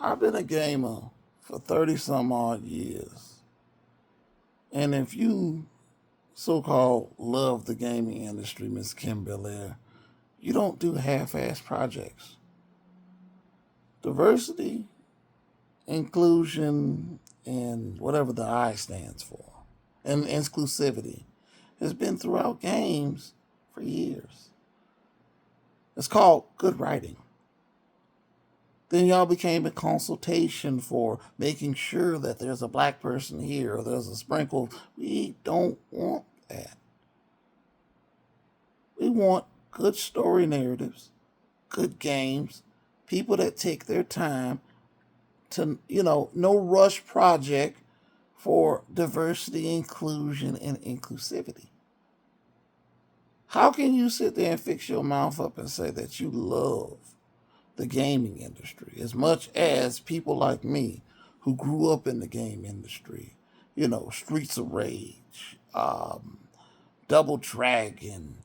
I've been a gamer for 30 some odd years. And if you so-called love the gaming industry, Miss Kim Belair, you don't do half-ass projects. Diversity, inclusion, and whatever the I stands for, and inclusivity has been throughout games for years. It's called good writing. Then y'all became a consultation for making sure that there's a black person here or there's a sprinkle. We don't want that. We want good story narratives, good games, people that take their time to, no rush project for diversity, inclusion, and inclusivity. How can you sit there and fix your mouth up and say that you love the gaming industry as much as people like me who grew up in the game industry, Streets of Rage, Double Dragon,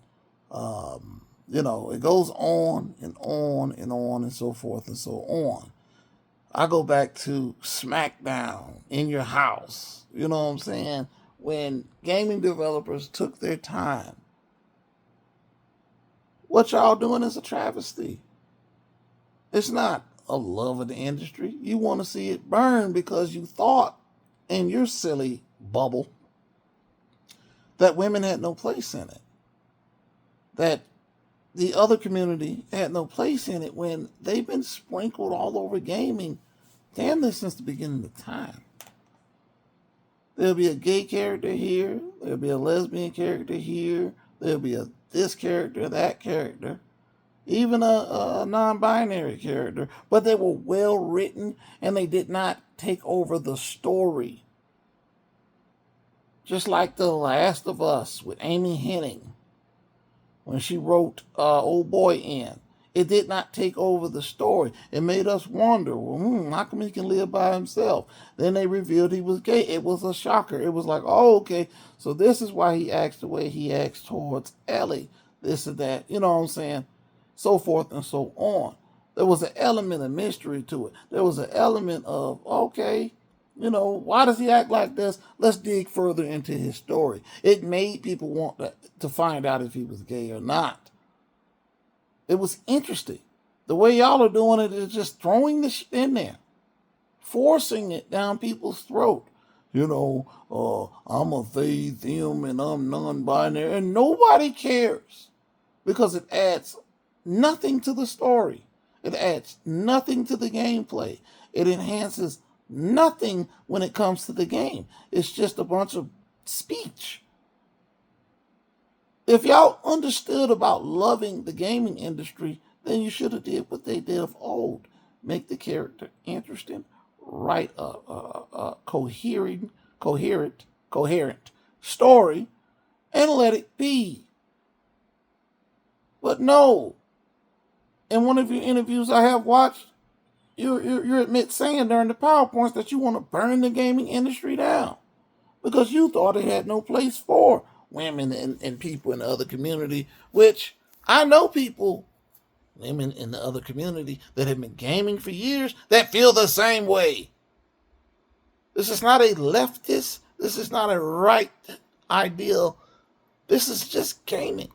it goes on and on and on and so forth and so on. I go back to SmackDown in your house, you know what I'm saying? When gaming developers took their time. What y'all doing is a travesty. It's not a love of the industry. You want to see it burn because you thought in your silly bubble that women had no place in it. That the other community had no place in it when they've been sprinkled all over gaming damn near since the beginning of time. There'll be a gay character here. There'll be a lesbian character here. There'll be this character, that character. Even a non-binary character. But they were well written and they did not take over the story. Just like The Last of Us with Amy Hennig. When she wrote Old Boy in. It did not take over the story. It made us wonder, how come he can live by himself? Then they revealed he was gay. It was a shocker. It was like, oh, okay, so this is why he acts the way he acts towards Ellie. This and that, you know what I'm saying? So forth and so on. There was an element of mystery to it. There was an element of, okay, why does he act like this? Let's dig further into his story. It made people want to find out if he was gay or not. It was interesting. The way y'all are doing it is just throwing this in there, forcing it down people's throat. I'm a they, them, and I'm non-binary, and nobody cares because it adds nothing to the story. It adds nothing to the gameplay. It enhances nothing when it comes to the game. It's just a bunch of speech. If y'all understood about loving the gaming industry, then you should have did what they did of old. Make the character interesting, write a coherent story, and let it be. But no. In one of your interviews I have watched, you admit saying during the PowerPoints that you want to burn the gaming industry down because you thought it had no place for women and people in the other community, which I know women in the other community that have been gaming for years that feel the same way. This is not a leftist. This is not a right ideal. This is just gaming.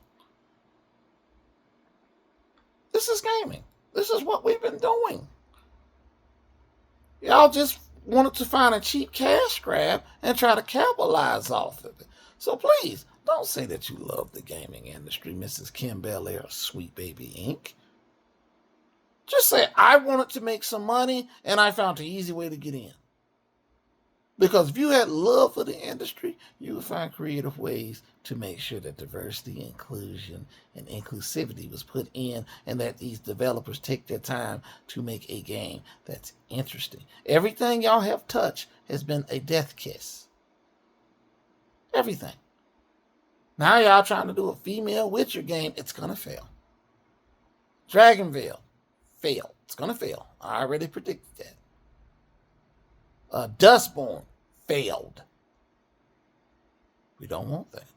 This is gaming. This is what we've been doing. Y'all just wanted to find a cheap cash grab and try to capitalize off of it. So please, don't say that you love the gaming industry, Mrs. Kim Belair, Sweet Baby Inc. Just say, I wanted to make some money and I found an easy way to get in. Because if you had love for the industry, you would find creative ways to make sure that diversity, inclusion, and inclusivity was put in and that these developers take their time to make a game that's interesting. Everything y'all have touched has been a death kiss. Everything. Now y'all trying to do a female Witcher game, it's going to fail. Dragonvale, failed. It's going to fail. I already predicted that. Dustborn, failed. We don't want that.